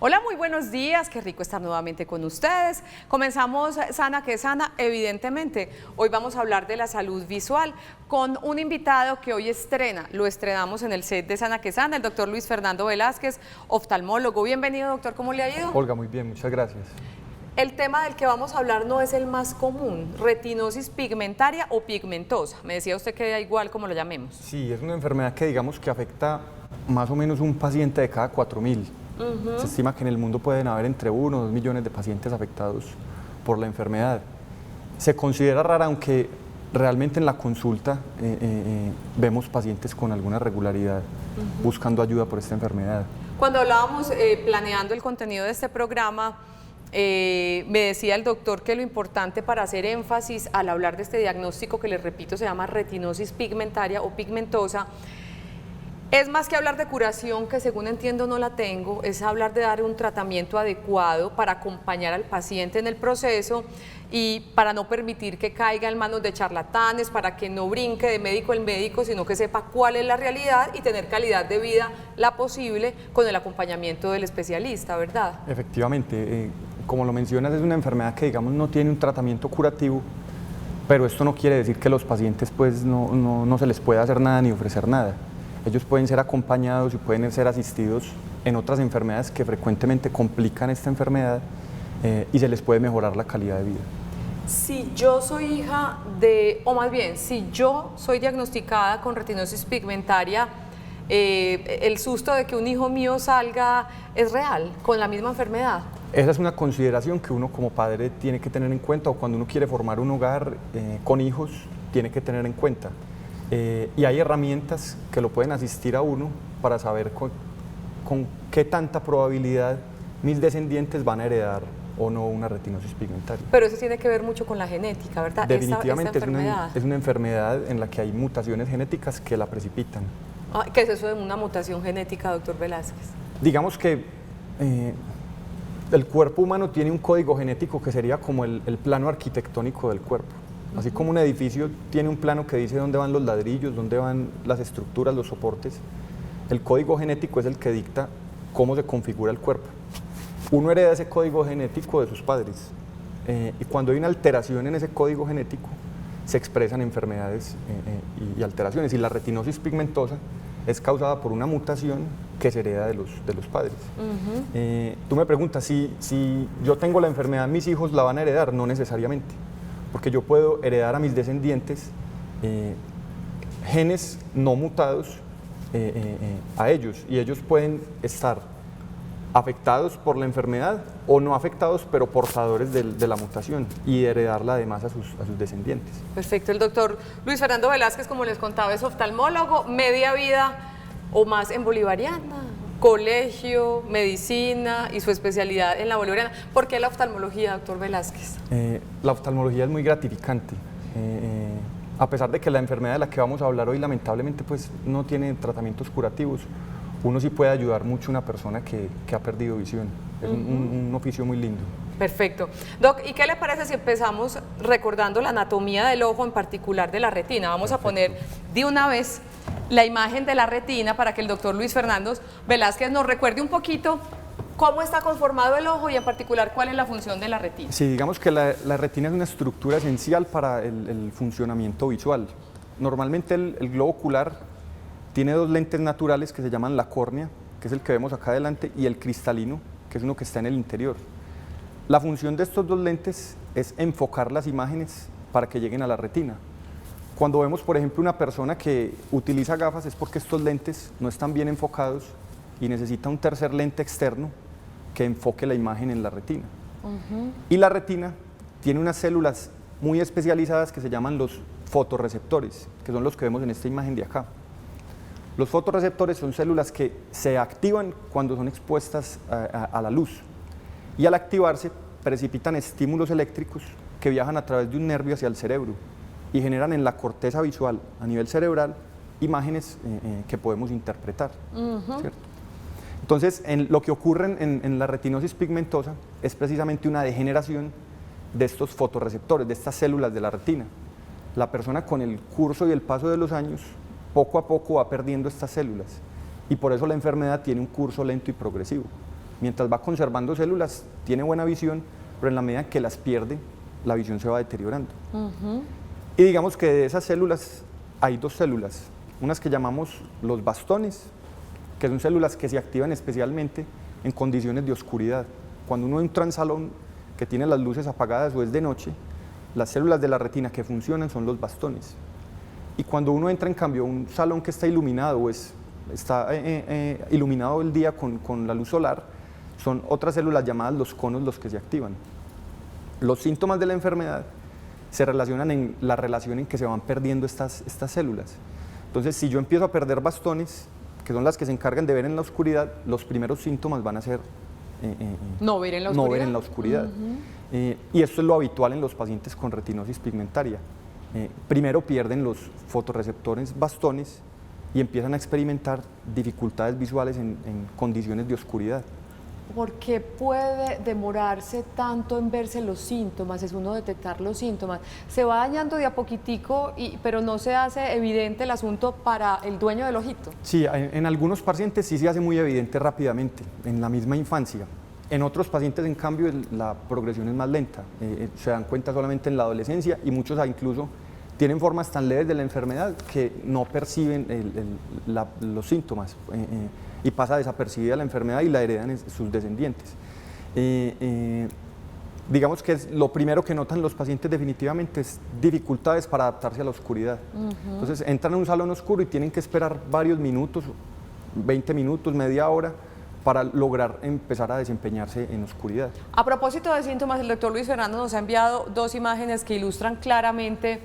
Hola, muy buenos días, qué rico estar nuevamente con ustedes. Comenzamos Sana que Sana, evidentemente. Hoy vamos a hablar de la salud visual con un invitado que hoy estrena. Lo estrenamos en el set de Sana que Sana, el doctor Luis Fernando Velázquez, oftalmólogo. Bienvenido, doctor, ¿cómo le ha ido? Olga, muy bien, muchas gracias. El tema del que vamos a hablar no es el más común, retinosis pigmentaria o pigmentosa. Me decía usted que da igual como lo llamemos. Sí, es una enfermedad que digamos que afecta más o menos un paciente de cada 4.000. Se estima que en el mundo pueden haber entre 1 o 2 millones de pacientes afectados por la enfermedad. Se considera rara, aunque realmente en la consulta vemos pacientes con alguna regularidad buscando ayuda por esta enfermedad. Cuando hablábamos planeando el contenido de este programa, me decía el doctor que lo importante para hacer énfasis al hablar de este diagnóstico, que les repito se llama retinosis pigmentaria o pigmentosa, es más que hablar de curación, que según entiendo no la tengo, es hablar de dar un tratamiento adecuado para acompañar al paciente en el proceso y para no permitir que caiga en manos de charlatanes, para que no brinque de médico en médico, sino que sepa cuál es la realidad y tener calidad de vida la posible con el acompañamiento del especialista, ¿verdad? Efectivamente, como lo mencionas, es una enfermedad que digamos no tiene un tratamiento curativo, pero esto no quiere decir que los pacientes pues no se les pueda hacer nada ni ofrecer nada. Ellos pueden ser acompañados y pueden ser asistidos en otras enfermedades que frecuentemente complican esta enfermedad y se les puede mejorar la calidad de vida. Si yo soy hija de, o más bien, si yo soy diagnosticada con retinosis pigmentaria, el susto de que un hijo mío salga es real, con la misma enfermedad. Esa es una consideración que uno como padre tiene que tener en cuenta, o cuando uno quiere formar un hogar con hijos, tiene que tener en cuenta. Y hay herramientas que lo pueden asistir a uno para saber con qué tanta probabilidad mis descendientes van a heredar o no una retinosis pigmentaria. Pero eso tiene que ver mucho con la genética, ¿verdad? Definitivamente esta enfermedad. Es una enfermedad en la que hay mutaciones genéticas que la precipitan. ¿Qué es eso de una mutación genética, doctor Velázquez? Digamos que el cuerpo humano tiene un código genético que sería como el plano arquitectónico del cuerpo. Así como un edificio tiene un plano que dice dónde van los ladrillos, dónde van las estructuras, los soportes, el código genético es el que dicta cómo se configura el cuerpo. Uno hereda ese código genético de sus padres y cuando hay una alteración en ese código genético se expresan enfermedades y alteraciones, y la retinosis pigmentosa es causada por una mutación que se hereda de los padres. Tú me preguntas, si yo tengo la enfermedad, ¿mis hijos la van a heredar? No necesariamente, porque yo puedo heredar a mis descendientes genes no mutados a ellos, y ellos pueden estar afectados por la enfermedad o no afectados, pero portadores de la mutación, y heredarla además a sus descendientes. Perfecto. El doctor Luis Fernando Velázquez, como les contaba, es oftalmólogo, media vida o más en Bolivariana, colegio, medicina y su especialidad en la Bolivariana. ¿Por qué la oftalmología, doctor Velázquez? La oftalmología es muy gratificante. A pesar de que la enfermedad de la que vamos a hablar hoy lamentablemente pues no tiene tratamientos curativos, uno sí puede ayudar mucho a una persona que ha perdido visión. Es un oficio muy lindo. Perfecto. Doc, ¿y qué le parece si empezamos recordando la anatomía del ojo, en particular de la retina? Vamos a poner de una vez la imagen de la retina para que el doctor Luis Fernando Velázquez nos recuerde un poquito cómo está conformado el ojo y en particular cuál es la función de la retina. Sí, digamos que la retina es una estructura esencial para el funcionamiento visual. Normalmente el globo ocular tiene dos lentes naturales que se llaman la córnea, que es el que vemos acá adelante, y el cristalino, que es uno que está en el interior. La función de estos dos lentes es enfocar las imágenes para que lleguen a la retina. Cuando vemos, por ejemplo, una persona que utiliza gafas, es porque estos lentes no están bien enfocados y necesita un tercer lente externo que enfoque la imagen en la retina. Y la retina tiene unas células muy especializadas que se llaman los fotorreceptores, que son los que vemos en esta imagen de acá. Los fotorreceptores son células que se activan cuando son expuestas a la luz, y al activarse precipitan estímulos eléctricos que viajan a través de un nervio hacia el cerebro y generan en la corteza visual a nivel cerebral imágenes que podemos interpretar, ¿cierto? Entonces, lo que ocurre en la retinosis pigmentosa es precisamente una degeneración de estos fotorreceptores, de estas células de la retina. La persona, con el curso y el paso de los años, poco a poco va perdiendo estas células, y por eso la enfermedad tiene un curso lento y progresivo. Mientras va conservando células, tiene buena visión, pero en la medida que las pierde, la visión se va deteriorando. Y digamos que de esas células hay dos células, unas que llamamos los bastones, que son células que se activan especialmente en condiciones de oscuridad. Cuando uno entra en salón que tiene las luces apagadas o es de noche, las células de la retina que funcionan son los bastones. Y cuando uno entra en cambio a un salón que está iluminado o está iluminado el día con la luz solar, son otras células llamadas los conos los que se activan. Los síntomas de la enfermedad se relacionan en la relación en que se van perdiendo estas células. Entonces, si yo empiezo a perder bastones, que son las que se encargan de ver en la oscuridad, los primeros síntomas van a ser no ver en la oscuridad. Y esto es lo habitual en los pacientes con retinosis pigmentaria. Primero pierden los fotorreceptores bastones y empiezan a experimentar dificultades visuales en condiciones de oscuridad. ¿Por qué puede demorarse tanto en verse los síntomas? Es uno detectar los síntomas. Se va dañando de a poquitico, pero no se hace evidente el asunto para el dueño del ojito. Sí, en algunos pacientes sí se hace muy evidente rápidamente, en la misma infancia. En otros pacientes, en cambio, la progresión es más lenta. Se dan cuenta solamente en la adolescencia y muchos incluso tienen formas tan leves de la enfermedad que no perciben los síntomas. Y pasa desapercibida la enfermedad y la heredan sus descendientes. Digamos que lo primero que notan los pacientes definitivamente es dificultades para adaptarse a la oscuridad. Entonces entran a un salón oscuro y tienen que esperar varios minutos, 20 minutos, media hora, para lograr empezar a desempeñarse en oscuridad. A propósito de síntomas, el doctor Luis Fernando nos ha enviado dos imágenes que ilustran claramente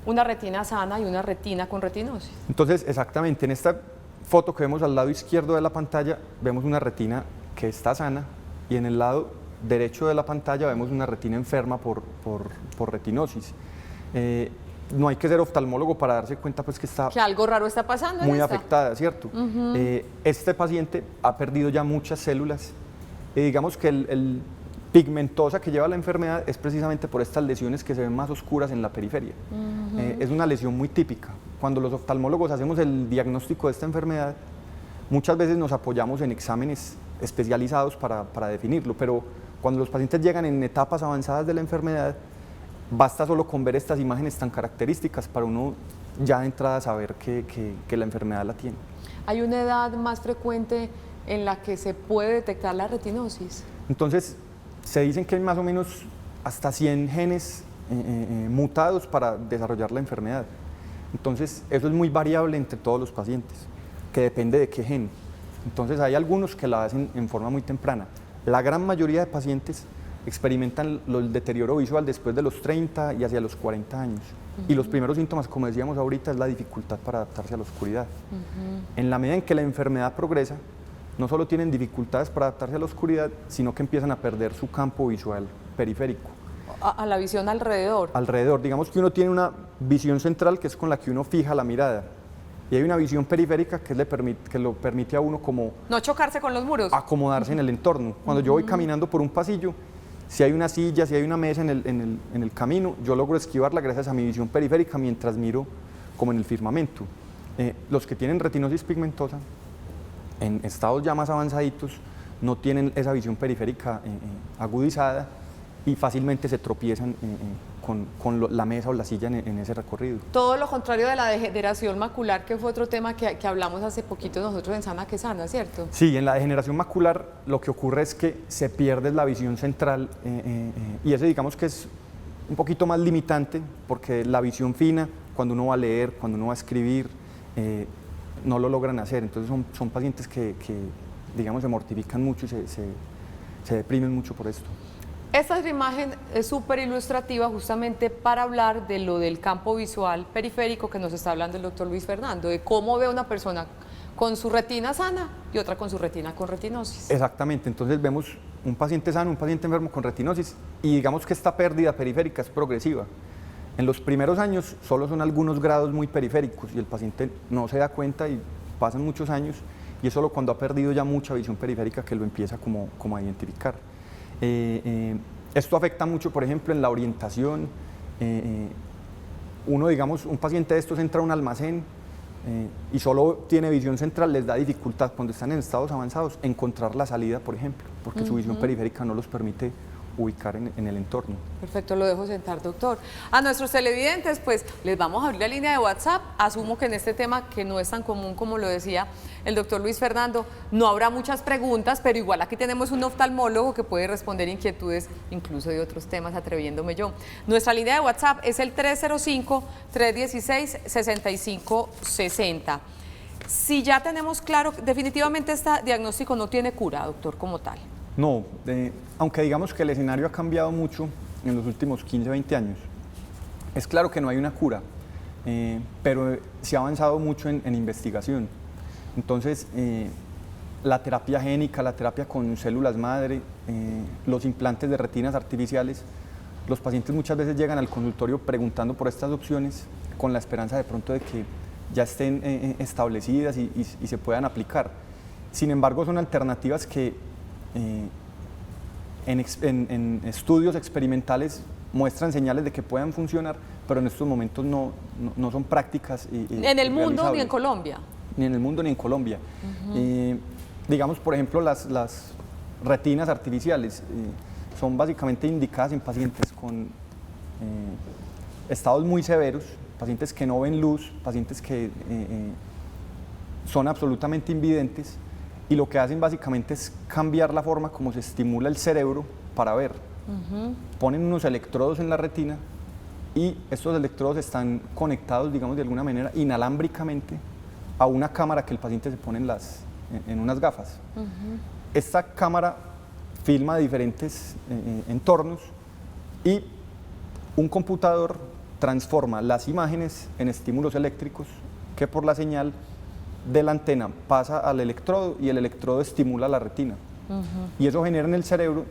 una retina sana y una retina con retinosis. Entonces, exactamente, en esta foto que vemos al lado izquierdo de la pantalla, vemos una retina que está sana y en el lado derecho de la pantalla vemos una retina enferma por retinosis. No hay que ser oftalmólogo para darse cuenta pues, que algo raro está pasando. Muy afectada, ¿cierto? Este paciente ha perdido ya muchas células. Digamos que el pigmentosa que lleva la enfermedad es precisamente por estas lesiones que se ven más oscuras en la periferia. Es una lesión muy típica. Cuando los oftalmólogos hacemos el diagnóstico de esta enfermedad, muchas veces nos apoyamos en exámenes especializados para definirlo, pero cuando los pacientes llegan en etapas avanzadas de la enfermedad, basta solo con ver estas imágenes tan características para uno ya de entrada saber que la enfermedad la tiene. ¿Hay una edad más frecuente en la que se puede detectar la retinosis? Entonces, se dicen que hay más o menos hasta 100 genes mutados para desarrollar la enfermedad. Entonces, eso es muy variable entre todos los pacientes, que depende de qué gen. Entonces, hay algunos que la hacen en forma muy temprana. La gran mayoría de pacientes experimentan el deterioro visual después de los 30 y hacia los 40 años. Y los primeros síntomas, como decíamos ahorita, es la dificultad para adaptarse a la oscuridad. En la medida en que la enfermedad progresa, no solo tienen dificultades para adaptarse a la oscuridad, sino que empiezan a perder su campo visual periférico. A la visión alrededor. Alrededor, digamos que uno tiene una visión central que es con la que uno fija la mirada. Y hay una visión periférica que lo permite a uno como... No chocarse con los muros. Acomodarse en el entorno. Cuando yo voy caminando por un pasillo, si hay una silla, si hay una mesa en el camino, yo logro esquivarla gracias a mi visión periférica mientras miro como en el firmamento. Los que tienen retinosis pigmentosa, en estados ya más avanzaditos, no tienen esa visión periférica agudizada y fácilmente se tropiezan con la mesa o la silla en ese recorrido. Todo lo contrario de la degeneración macular, que fue otro tema que hablamos hace poquito nosotros en Sana que Sana, ¿cierto? Sí, en la degeneración macular lo que ocurre es que se pierde la visión central y ese digamos que es un poquito más limitante porque la visión fina, cuando uno va a leer, cuando uno va a escribir, no lo logran hacer. Entonces son pacientes que digamos se mortifican mucho y se deprimen mucho por esto. Esta imagen es súper ilustrativa justamente para hablar de lo del campo visual periférico que nos está hablando el doctor Luis Fernando, de cómo ve una persona con su retina sana y otra con su retina con retinosis. Exactamente, entonces vemos un paciente sano, un paciente enfermo con retinosis y digamos que esta pérdida periférica es progresiva. En los primeros años solo son algunos grados muy periféricos y el paciente no se da cuenta y pasan muchos años y es solo cuando ha perdido ya mucha visión periférica que lo empieza como a identificar. Esto afecta mucho, por ejemplo, en la orientación. Digamos, un paciente de estos entra a un almacén, y solo tiene visión central, les da dificultad cuando están en estados avanzados encontrar la salida, por ejemplo, porque su visión periférica no los permite ubicar en el entorno. Perfecto, lo dejo sentar, doctor. A nuestros televidentes, pues les vamos a abrir la línea de WhatsApp. Asumo que en este tema, que no es tan común como lo decía el doctor Luis Fernando, no habrá muchas preguntas, pero igual aquí tenemos un oftalmólogo que puede responder inquietudes, incluso de otros temas, atreviéndome yo. Nuestra línea de WhatsApp es el 305-316-6560. Si ya tenemos claro, definitivamente este diagnóstico no tiene cura, doctor, como tal. No, aunque digamos que el escenario ha cambiado mucho en los últimos 15, 20 años, es claro que no hay una cura, pero se ha avanzado mucho en investigación. Entonces, la terapia génica, la terapia con células madre, los implantes de retinas artificiales, los pacientes muchas veces llegan al consultorio preguntando por estas opciones con la esperanza de pronto de que ya estén establecidas y se puedan aplicar. Sin embargo, son alternativas que en estudios experimentales muestran señales de que puedan funcionar, pero en estos momentos no son prácticas. ¿En el mundo ni en Colombia? Ni en el mundo ni en Colombia. Digamos, por ejemplo, las retinas artificiales son básicamente indicadas en pacientes con estados muy severos, pacientes que no ven luz, pacientes que son absolutamente invidentes, y lo que hacen básicamente es cambiar la forma como se estimula el cerebro para ver. Ponen unos electrodos en la retina y estos electrodos están conectados, digamos, de alguna manera inalámbricamente a una cámara que el paciente se pone en unas gafas. Esta cámara filma diferentes entornos y un computador transforma las imágenes en estímulos eléctricos que por la señal de la antena pasa al electrodo y el electrodo estimula la retina. Y eso genera en el cerebro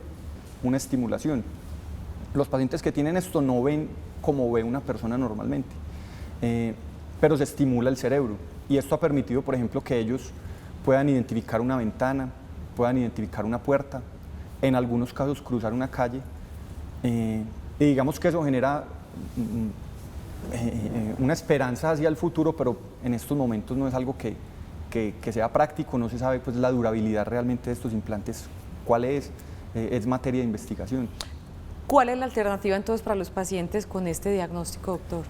una estimulación. Los pacientes que tienen esto no ven como ve una persona normalmente, pero se estimula el cerebro. Y esto ha permitido, por ejemplo, que ellos puedan identificar una ventana, puedan identificar una puerta, en algunos casos cruzar una calle. Y digamos que eso genera una esperanza hacia el futuro, pero en estos momentos no es algo que sea práctico, no se sabe pues la durabilidad realmente de estos implantes, cuál es materia de investigación. ¿Cuál es la alternativa entonces para los pacientes con este diagnóstico, doctor?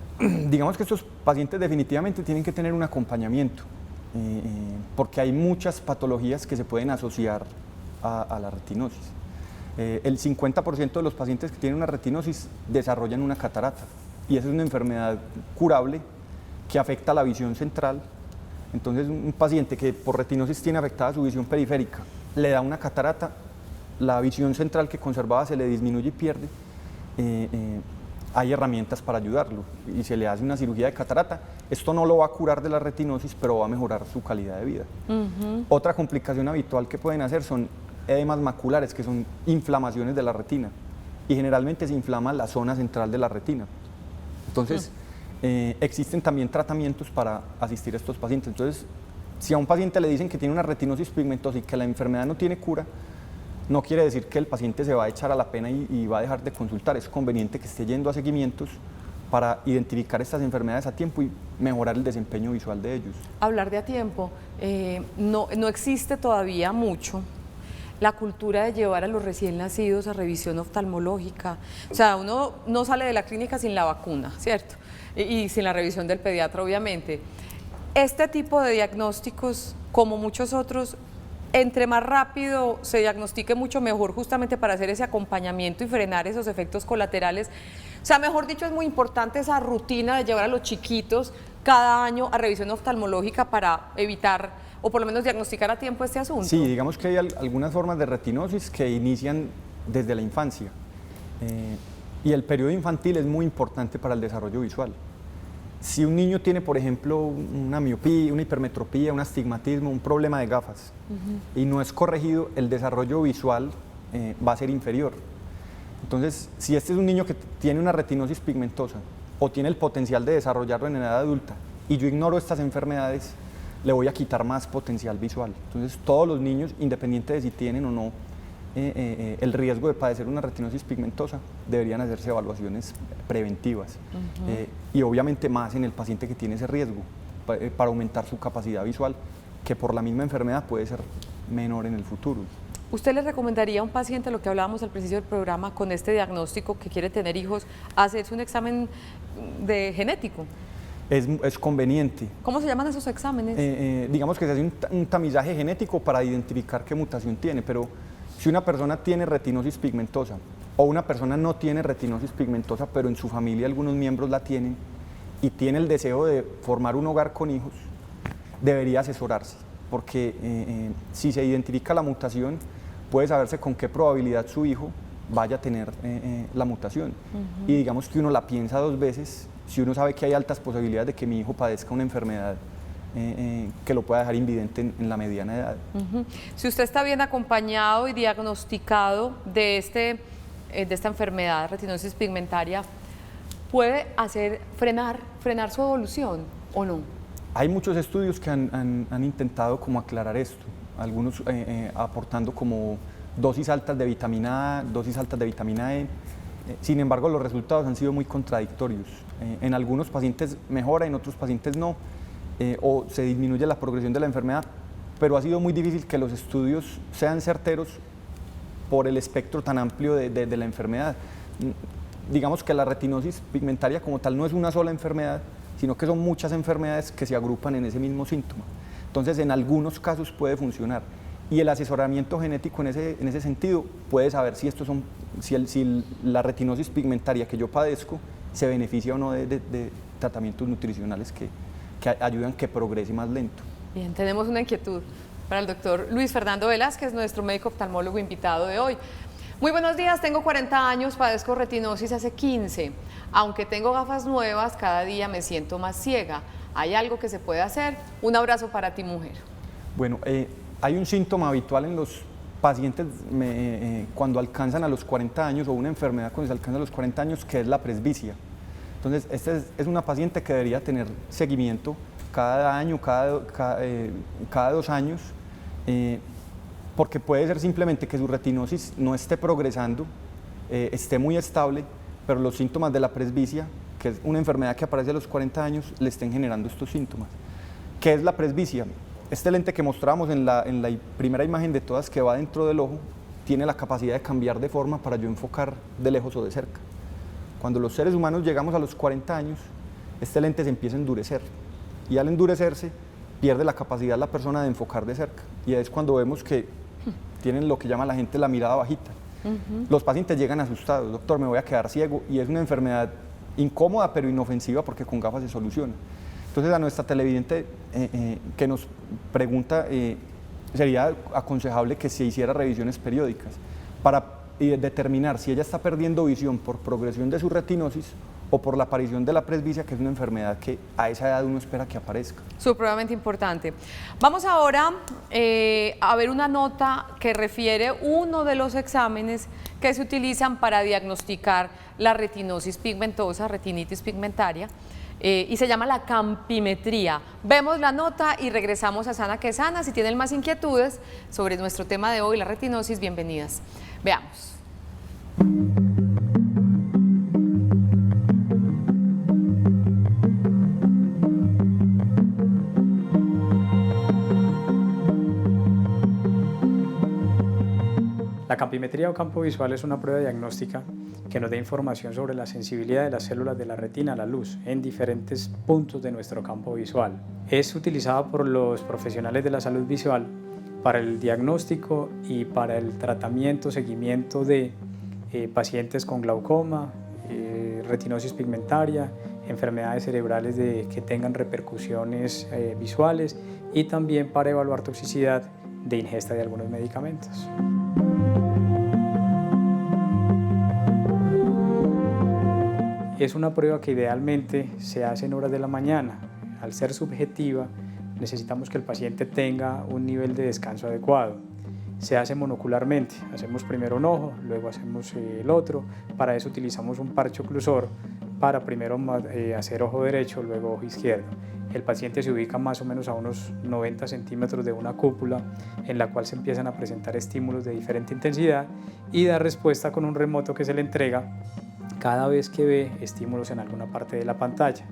Digamos que estos pacientes definitivamente tienen que tener un acompañamiento, porque hay muchas patologías que se pueden asociar a la retinosis. El 50% de los pacientes que tienen una retinosis desarrollan una catarata, y esa es una enfermedad curable que afecta la visión central. Entonces, un paciente que por retinosis tiene afectada su visión periférica, le da una catarata, la visión central que conservaba se le disminuye y pierde. Hay herramientas para ayudarlo y se le hace una cirugía de catarata. Esto no lo va a curar de la retinosis, pero va a mejorar su calidad de vida. Otra complicación habitual que pueden hacer son edemas maculares, que son inflamaciones de la retina, y generalmente se inflama la zona central de la retina. Entonces, existen también tratamientos para asistir a estos pacientes. Entonces, si a un paciente le dicen que tiene una retinosis pigmentosa y que la enfermedad no tiene cura, no quiere decir que el paciente se va a echar a la pena y va a dejar de consultar. Es conveniente que esté yendo a seguimientos para identificar estas enfermedades a tiempo y mejorar el desempeño visual de ellos. Hablar de a tiempo, no existe todavía mucho la cultura de llevar a los recién nacidos a revisión oftalmológica. O sea, uno no sale de la clínica sin la vacuna, ¿cierto? Y sin la revisión del pediatra, obviamente. Este tipo de diagnósticos, como muchos otros, entre más rápido se diagnostique, mucho mejor, justamente para hacer ese acompañamiento y frenar esos efectos colaterales. O sea, mejor dicho, es muy importante esa rutina de llevar a los chiquitos cada año a revisión oftalmológica para evitar o por lo menos diagnosticar a tiempo este asunto. Sí, digamos que hay algunas formas de retinosis que inician desde la infancia, y el periodo infantil es muy importante para el desarrollo visual. Si un niño tiene, por ejemplo, una miopía, una hipermetropía, un astigmatismo, un problema de gafas, y no es corregido, el desarrollo visual va a ser inferior. Entonces, si este es un niño que tiene una retinosis pigmentosa o tiene el potencial de desarrollarlo en edad adulta, y yo ignoro estas enfermedades, le voy a quitar más potencial visual. Entonces, todos los niños, independiente de si tienen o no el riesgo de padecer una retinosis pigmentosa, deberían hacerse evaluaciones preventivas, y obviamente más en el paciente que tiene ese riesgo. para aumentar su capacidad visual, que por la misma enfermedad puede ser menor en el futuro. ¿Usted le recomendaría a un paciente, lo que hablábamos al principio del programa, con este diagnóstico que quiere tener hijos, hacerse un examen de genético? Es conveniente. ¿Cómo se llaman esos exámenes? Digamos que se hace un tamizaje genético para identificar qué mutación tiene, pero si una persona tiene retinosis pigmentosa o una persona no tiene retinosis pigmentosa, pero en su familia algunos miembros la tienen y tiene el deseo de formar un hogar con hijos, debería asesorarse, porque si se identifica la mutación, puede saberse con qué probabilidad su hijo vaya a tener la mutación. Y digamos que uno la piensa 2 veces si uno sabe que hay altas posibilidades de que mi hijo padezca una enfermedad que lo pueda dejar invidente en la mediana edad. Si usted está bien acompañado y diagnosticado de esta enfermedad, retinosis pigmentaria, ¿puede frenar su evolución o no? Hay muchos estudios que han intentado como aclarar esto, algunos aportando como dosis altas de vitamina A, dosis altas de vitamina E. Sin embargo, los resultados han sido muy contradictorios. En algunos pacientes mejora, en otros pacientes no, o se disminuye la progresión de la enfermedad, pero ha sido muy difícil que los estudios sean certeros por el espectro tan amplio de la enfermedad. Digamos que la retinosis pigmentaria como tal no es una sola enfermedad, sino que son muchas enfermedades que se agrupan en ese mismo síntoma. Entonces, en algunos casos puede funcionar. Y el asesoramiento genético en ese sentido puede saber si la retinosis pigmentaria que yo padezco se beneficia o no de tratamientos nutricionales que ayudan que progrese más lento. Bien, tenemos una inquietud para el doctor Luis Fernando Velázquez, nuestro médico oftalmólogo invitado de hoy. Muy buenos días, tengo 40 años, padezco retinosis hace 15. Aunque tengo gafas nuevas, cada día me siento más ciega. ¿Hay algo que se puede hacer? Un abrazo para ti, mujer. Bueno, hay un síntoma habitual en los pacientes cuando alcanzan a los 40 años o una enfermedad cuando se alcanza a los 40 años, que es la presbicia. Entonces, esta es una paciente que debería tener seguimiento cada año, cada 2 años, porque puede ser simplemente que su retinosis no esté progresando, esté muy estable, pero los síntomas de la presbicia, que es una enfermedad que aparece a los 40 años, le estén generando estos síntomas. ¿Qué es la presbicia? Este lente que mostrábamos en la primera imagen de todas, que va dentro del ojo, tiene la capacidad de cambiar de forma para yo enfocar de lejos o de cerca. Cuando los seres humanos llegamos a los 40 años, este lente se empieza a endurecer, y al endurecerse pierde la capacidad la persona de enfocar de cerca, y es cuando vemos que tienen lo que llama la gente la mirada bajita. Los pacientes llegan asustados: doctor, me voy a quedar ciego, y es una enfermedad incómoda pero inofensiva porque con gafas se soluciona. Entonces, a nuestra televidente que nos pregunta, sería aconsejable que se hiciera revisiones periódicas para determinar si ella está perdiendo visión por progresión de su retinosis o por la aparición de la presbicia, que es una enfermedad que a esa edad uno espera que aparezca. Supremamente importante. Vamos ahora a ver una nota que refiere uno de los exámenes que se utilizan para diagnosticar la retinosis pigmentosa, retinitis pigmentaria, y se llama la campimetría. Vemos la nota y regresamos a Sana que Sana. Si tienen más inquietudes sobre nuestro tema de hoy, la retinosis, bienvenidas. Veamos. La campimetría o campo visual es una prueba diagnóstica que nos da información sobre la sensibilidad de las células de la retina a la luz en diferentes puntos de nuestro campo visual. Es utilizada por los profesionales de la salud visual para el diagnóstico y para el tratamiento, seguimiento de pacientes con glaucoma, retinosis pigmentaria, enfermedades cerebrales que tengan repercusiones visuales, y también para evaluar toxicidad de ingesta de algunos medicamentos. Es una prueba que idealmente se hace en horas de la mañana. Al ser subjetiva, necesitamos que el paciente tenga un nivel de descanso adecuado. Se hace monocularmente, hacemos primero un ojo, luego hacemos el otro. Para eso utilizamos un parche oclusor para primero hacer ojo derecho, luego ojo izquierdo. El paciente se ubica más o menos a unos 90 centímetros de una cúpula en la cual se empiezan a presentar estímulos de diferente intensidad y da respuesta con un remoto que se le entrega cada vez que ve estímulos en alguna parte de la pantalla.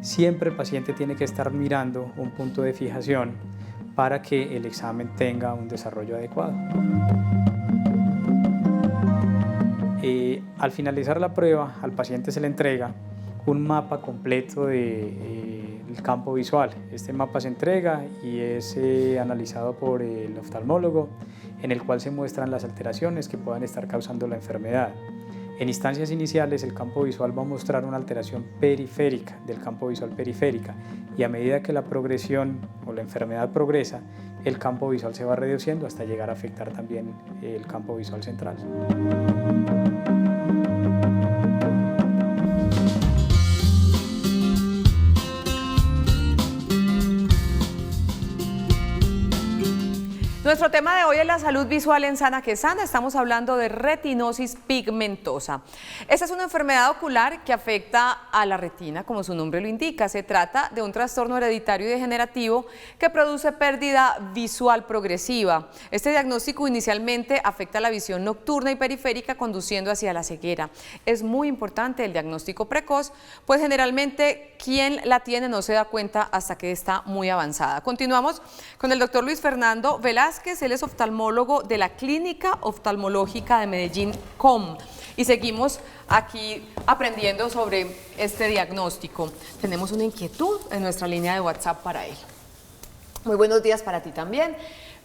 siempre el paciente tiene que estar mirando un punto de fijación para que el examen tenga un desarrollo adecuado. Al finalizar la prueba, al paciente se le entrega un mapa completo del campo visual. Este mapa se entrega y es analizado por el oftalmólogo, en el cual se muestran las alteraciones que puedan estar causando la enfermedad. En instancias iniciales, el campo visual va a mostrar una alteración periférica del campo visual periférica, y a medida que la progresión o la enfermedad progresa, el campo visual se va reduciendo hasta llegar a afectar también el campo visual central. Nuestro tema de hoy es la salud visual en Sana que Sana. Estamos hablando de retinosis pigmentosa. Esta es una enfermedad ocular que afecta a la retina, como su nombre lo indica. Se trata de un trastorno hereditario y degenerativo que produce pérdida visual progresiva. Este diagnóstico inicialmente afecta la visión nocturna y periférica, conduciendo hacia la ceguera. Es muy importante el diagnóstico precoz, pues generalmente quien la tiene no se da cuenta hasta que está muy avanzada. Continuamos con el doctor Luis Fernando Velázquez. Él es oftalmólogo de la Clínica Oftalmológica de Medellín, COM. Y seguimos aquí aprendiendo sobre este diagnóstico. Tenemos una inquietud en nuestra línea de WhatsApp para él. Muy buenos días para ti también.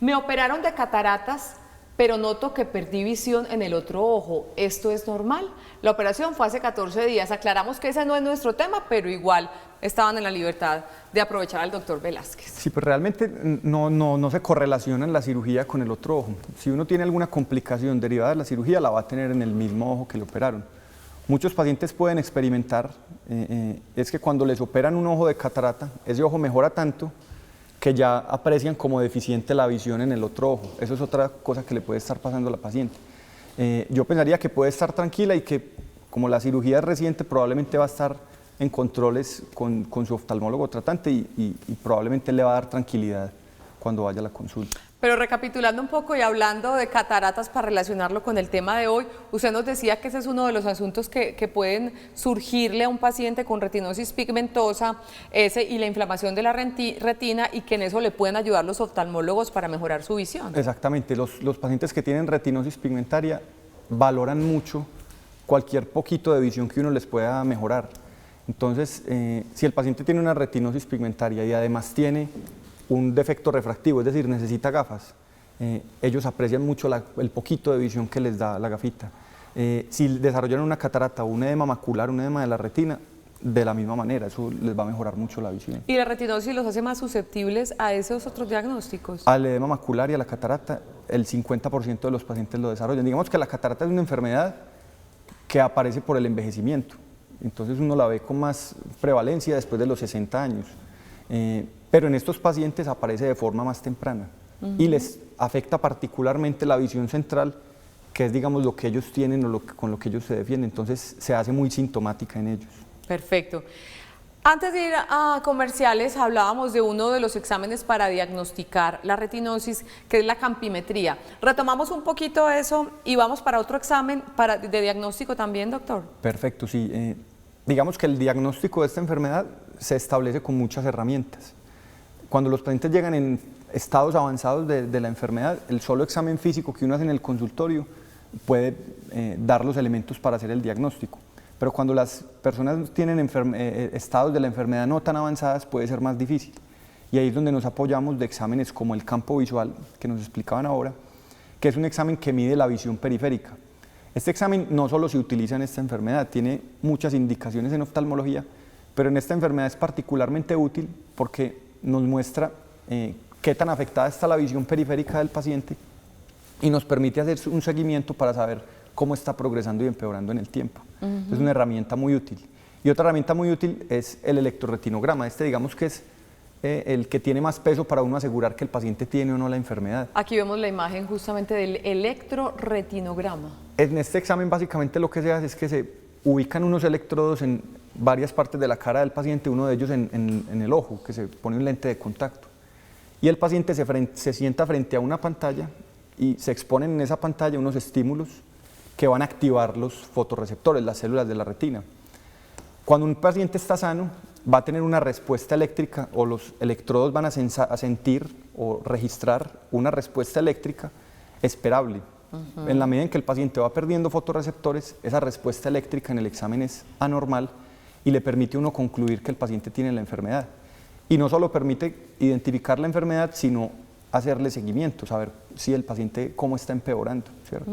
Me operaron de cataratas, pero noto que perdí visión en el otro ojo. ¿Esto es normal? La operación fue hace 14 días. Aclaramos que ese no es nuestro tema, pero igual estaban en la libertad de aprovechar al doctor Velázquez. Sí, pues realmente no se correlaciona la cirugía con el otro ojo. Si uno tiene alguna complicación derivada de la cirugía, la va a tener en el mismo ojo que le operaron. Muchos pacientes pueden experimentar, es que cuando les operan un ojo de catarata, ese ojo mejora tanto que ya aprecian como deficiente la visión en el otro ojo. Eso es otra cosa que le puede estar pasando a la paciente. Yo pensaría que puede estar tranquila y que, como la cirugía es reciente, probablemente va a estar en controles con su oftalmólogo tratante y probablemente le va a dar tranquilidad cuando vaya a la consulta. Pero recapitulando un poco y hablando de cataratas para relacionarlo con el tema de hoy, usted nos decía que ese es uno de los asuntos que pueden surgirle a un paciente con retinosis pigmentosa y la inflamación de la retina, y que en eso le pueden ayudar los oftalmólogos para mejorar su visión. Exactamente, los pacientes que tienen retinosis pigmentaria valoran mucho cualquier poquito de visión que uno les pueda mejorar. Entonces, si el paciente tiene una retinosis pigmentaria y además tiene un defecto refractivo, es decir, necesita gafas, ellos aprecian mucho el poquito de visión que les da la gafita. Si desarrollan una catarata o un edema macular, un edema de la retina, de la misma manera, eso les va a mejorar mucho la visión. ¿Y la retinosis los hace más susceptibles a esos otros diagnósticos? Al edema macular y a la catarata, el 50% de los pacientes lo desarrollan. Digamos que la catarata es una enfermedad que aparece por el envejecimiento. Entonces uno la ve con más prevalencia después de los 60 años, pero en estos pacientes aparece de forma más temprana y les afecta particularmente la visión central, que es, digamos, lo que ellos tienen o con lo que ellos se defienden. Entonces se hace muy sintomática en ellos. Perfecto. Antes de ir a comerciales, hablábamos de uno de los exámenes para diagnosticar la retinosis, que es la campimetría. Retomamos un poquito eso y vamos para otro examen de diagnóstico también, doctor. Perfecto, sí. Digamos que el diagnóstico de esta enfermedad se establece con muchas herramientas. Cuando los pacientes llegan en estados avanzados de la enfermedad, el solo examen físico que uno hace en el consultorio puede dar los elementos para hacer el diagnóstico. Pero cuando las personas tienen estados de la enfermedad no tan avanzadas, puede ser más difícil. Y ahí es donde nos apoyamos de exámenes como el campo visual, que nos explicaban ahora, que es un examen que mide la visión periférica. Este examen no solo se utiliza en esta enfermedad, tiene muchas indicaciones en oftalmología, pero en esta enfermedad es particularmente útil porque nos muestra qué tan afectada está la visión periférica del paciente y nos permite hacer un seguimiento para saber cómo está progresando y empeorando en el tiempo. Es una herramienta muy útil. Y otra herramienta muy útil es el electroretinograma. Este, digamos que es el que tiene más peso para uno asegurar que el paciente tiene o no la enfermedad. Aquí vemos la imagen justamente del electroretinograma. En este examen básicamente lo que se hace es que se ubican unos electrodos en varias partes de la cara del paciente, uno de ellos en el ojo, que se pone un lente de contacto. Y el paciente se sienta frente a una pantalla y se exponen en esa pantalla unos estímulos que van a activar los fotorreceptores, las células de la retina. Cuando un paciente está sano, va a tener una respuesta eléctrica o los electrodos van a sentir o registrar una respuesta eléctrica esperable. En la medida en que el paciente va perdiendo fotorreceptores, esa respuesta eléctrica en el examen es anormal y le permite a uno concluir que el paciente tiene la enfermedad. Y no solo permite identificar la enfermedad, sino hacerle seguimiento, saber si el paciente cómo está empeorando, ¿cierto?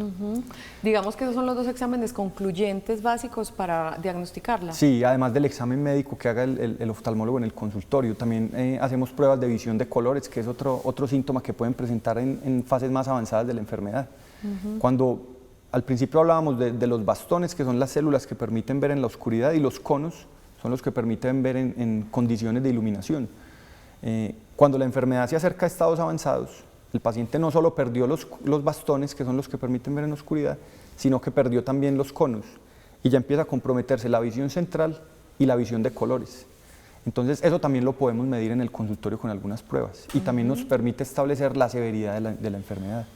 Digamos que esos son los dos exámenes concluyentes básicos para diagnosticarla. Sí, además del examen médico que haga el oftalmólogo en el consultorio, también hacemos pruebas de visión de colores, que es otro síntoma que pueden presentar en fases más avanzadas de la enfermedad. Cuando al principio hablábamos de los bastones, que son las células que permiten ver en la oscuridad, y los conos son los que permiten ver en condiciones de iluminación. Cuando la enfermedad se acerca a estados avanzados, el paciente no solo perdió los bastones, que son los que permiten ver en oscuridad, sino que perdió también los conos y ya empieza a comprometerse la visión central y la visión de colores. Entonces eso también lo podemos medir en el consultorio con algunas pruebas y también nos permite establecer la severidad de la enfermedad.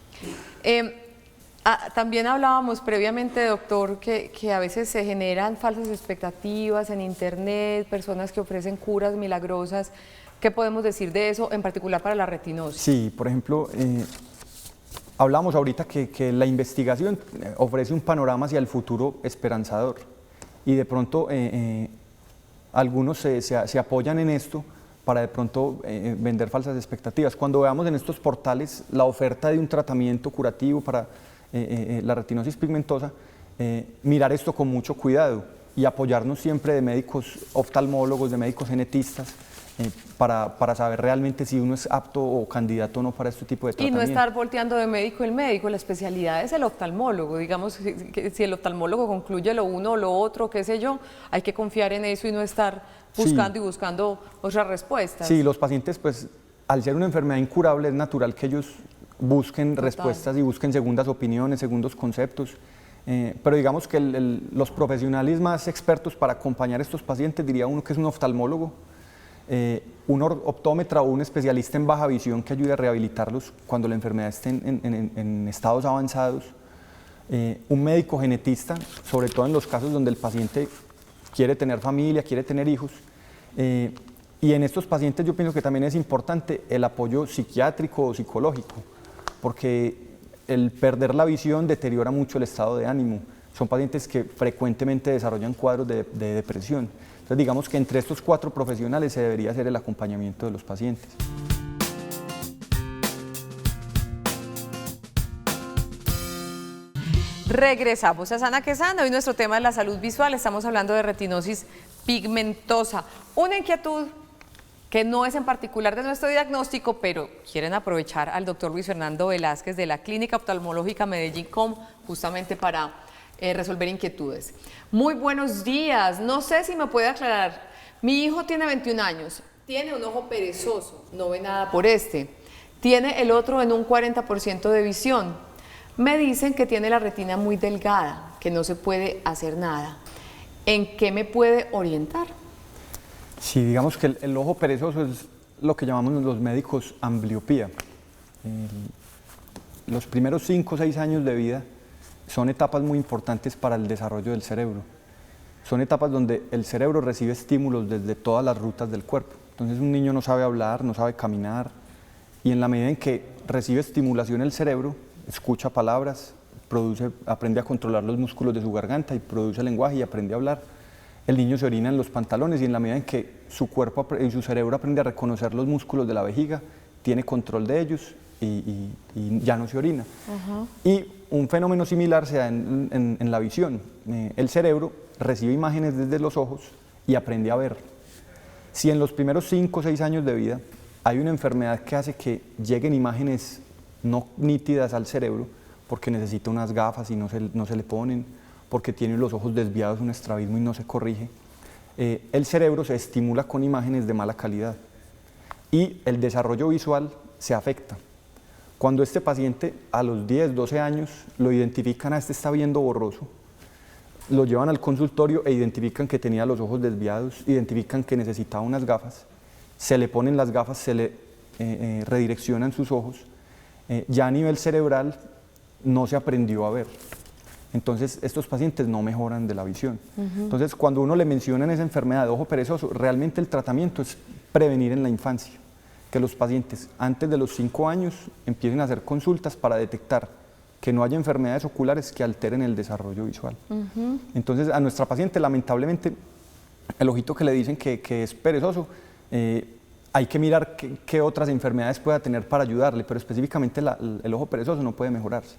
También hablábamos previamente, doctor, que a veces se generan falsas expectativas en internet, personas que ofrecen curas milagrosas. ¿Qué podemos decir de eso, en particular para la retinosis? Sí, por ejemplo, hablamos ahorita que la investigación ofrece un panorama hacia el futuro esperanzador y de pronto algunos se apoyan en esto para de pronto vender falsas expectativas. Cuando veamos en estos portales la oferta de un tratamiento curativo para la retinosis pigmentosa, mirar esto con mucho cuidado y apoyarnos siempre de médicos oftalmólogos, de médicos genetistas, para saber realmente si uno es apto o candidato o no para este tipo de tratamiento. Y no estar volteando de médico en médico, la especialidad es el oftalmólogo, digamos, si el oftalmólogo concluye lo uno o lo otro, qué sé yo, hay que confiar en eso y no estar buscando y buscando otras respuestas. Sí, los pacientes, pues, al ser una enfermedad incurable, es natural que ellos busquen respuestas y busquen segundas opiniones, segundos conceptos, pero digamos que los profesionales más expertos para acompañar a estos pacientes, diría uno que es un oftalmólogo, un optómetra o un especialista en baja visión que ayude a rehabilitarlos cuando la enfermedad esté en estados avanzados, un médico genetista, sobre todo en los casos donde el paciente quiere tener familia, quiere tener hijos, y en estos pacientes yo pienso que también es importante el apoyo psiquiátrico o psicológico, porque el perder la visión deteriora mucho el estado de ánimo. Son pacientes que frecuentemente desarrollan cuadros de depresión. Entonces digamos que entre estos 4 profesionales se debería hacer el acompañamiento de los pacientes. Regresamos a Sana que Sana. Hoy nuestro tema es la salud visual. Estamos hablando de retinosis pigmentosa. Una inquietud que no es en particular de nuestro diagnóstico, pero quieren aprovechar al doctor Luis Fernando Velázquez de la Clínica Oftalmológica Medellín.com justamente para resolver inquietudes. Muy buenos días. No sé si me puede aclarar. Mi hijo tiene 21 años. Tiene un ojo perezoso. No ve nada por este. Tiene el otro en un 40% de visión. Me dicen que tiene la retina muy delgada, que no se puede hacer nada. ¿En qué me puede orientar? Sí, digamos que el ojo perezoso es lo que llamamos los médicos ambliopía. Los primeros 5 o 6 años de vida son etapas muy importantes para el desarrollo del cerebro. Son etapas donde el cerebro recibe estímulos desde todas las rutas del cuerpo. Entonces un niño no sabe hablar, no sabe caminar, y en la medida en que recibe estimulación el cerebro, escucha palabras, aprende a controlar los músculos de su garganta y produce lenguaje y aprende a hablar. El niño se orina en los pantalones y en la medida en que su cuerpo y su cerebro aprende a reconocer los músculos de la vejiga, tiene control de ellos y ya no se orina. Y un fenómeno similar se da en la visión. El cerebro recibe imágenes desde los ojos y aprende a ver. Si en los primeros 5 o 6 años de vida hay una enfermedad que hace que lleguen imágenes no nítidas al cerebro, porque necesita unas gafas y no se le ponen, porque tiene los ojos desviados, un estrabismo y no se corrige, el cerebro se estimula con imágenes de mala calidad y el desarrollo visual se afecta. Cuando este paciente a los 10, 12 años lo identifican, este está viendo borroso, lo llevan al consultorio e identifican que tenía los ojos desviados, identifican que necesitaba unas gafas, se le ponen las gafas, se le redireccionan sus ojos, ya a nivel cerebral no se aprendió a ver. Entonces, estos pacientes no mejoran de la visión. Entonces, cuando uno le menciona esa enfermedad de ojo perezoso, realmente el tratamiento es prevenir en la infancia, que los pacientes antes de los 5 años empiecen a hacer consultas para detectar que no haya enfermedades oculares que alteren el desarrollo visual. Entonces, a nuestra paciente, lamentablemente, el ojito que le dicen que es perezoso, hay que mirar qué otras enfermedades pueda tener para ayudarle, pero específicamente el ojo perezoso no puede mejorarse.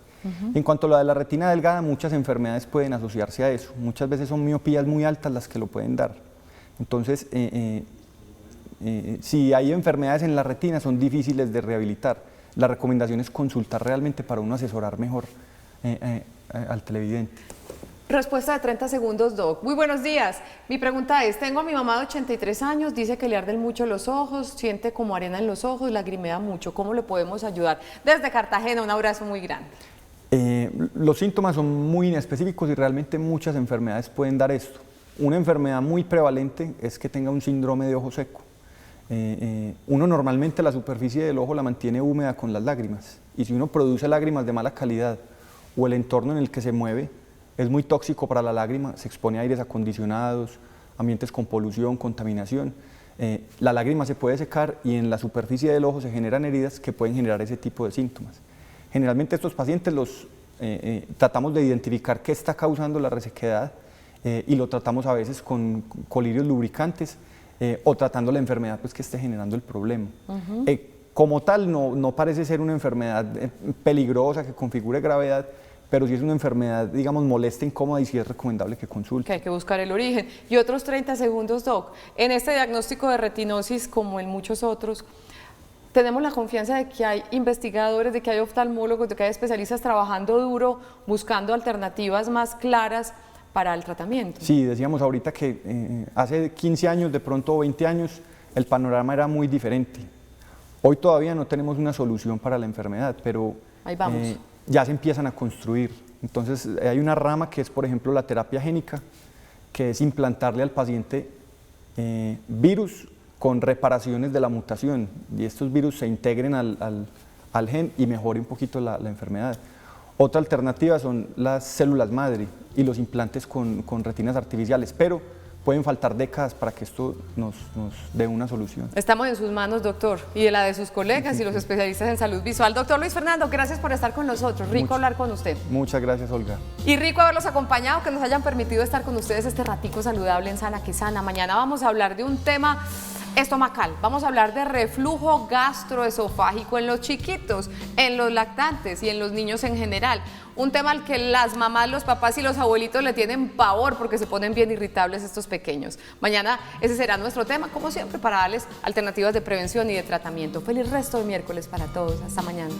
En cuanto a lo de la retina delgada, muchas enfermedades pueden asociarse a eso. Muchas veces son miopías muy altas las que lo pueden dar. Entonces, si hay enfermedades en la retina, son difíciles de rehabilitar. La recomendación es consultar realmente para uno asesorar mejor al televidente. Respuesta de 30 segundos, Doc. Muy buenos días. Mi pregunta es, tengo a mi mamá de 83 años, dice que le arden mucho los ojos, siente como arena en los ojos, lagrimea mucho. ¿Cómo le podemos ayudar? Desde Cartagena, un abrazo muy grande. Los síntomas son muy inespecíficos y realmente muchas enfermedades pueden dar esto. Una enfermedad muy prevalente es que tenga un síndrome de ojo seco. Uno normalmente la superficie del ojo la mantiene húmeda con las lágrimas, y si uno produce lágrimas de mala calidad o el entorno en el que se mueve es muy tóxico para la lágrima, se expone a aires acondicionados, ambientes con polución, contaminación, la lágrima se puede secar y en la superficie del ojo se generan heridas que pueden generar ese tipo de síntomas. Generalmente estos pacientes los tratamos de identificar qué está causando la resequedad y lo tratamos a veces con colirios lubricantes o tratando la enfermedad pues, que esté generando el problema. Como tal, no parece ser una enfermedad peligrosa que configure gravedad, pero sí es una enfermedad, digamos, molesta, incómoda y sí es recomendable que consulte. Que hay que buscar el origen. Y otros 30 segundos, Doc. En este diagnóstico de retinosis, como en muchos otros, tenemos la confianza de que hay investigadores, de que hay oftalmólogos, de que hay especialistas trabajando duro, buscando alternativas más claras para el tratamiento. Sí, decíamos ahorita que hace 15 años, de pronto 20 años, el panorama era muy diferente. Hoy todavía no tenemos una solución para la enfermedad, pero ahí vamos. Ya se empiezan a construir. Entonces hay una rama que es, por ejemplo, la terapia génica, que es implantarle al paciente virus con reparaciones de la mutación, y estos virus se integren al gen y mejore un poquito la enfermedad. Otra alternativa son las células madre y los implantes con retinas artificiales, pero pueden faltar décadas para que esto nos dé una solución. Estamos en sus manos, doctor, y de la de sus colegas y los especialistas en salud visual. Doctor Luis Fernando, gracias por estar con nosotros. Rico hablar con usted. Muchas gracias, Olga. Y rico haberlos acompañado, que nos hayan permitido estar con ustedes este ratico saludable en Sana que Sana. Mañana vamos a hablar de un tema estomacal. Vamos a hablar de reflujo gastroesofágico en los chiquitos, en los lactantes y en los niños en general. Un tema al que las mamás, los papás y los abuelitos le tienen pavor porque se ponen bien irritables estos pequeños. Mañana ese será nuestro tema, como siempre, para darles alternativas de prevención y de tratamiento. Feliz resto de miércoles para todos. Hasta mañana.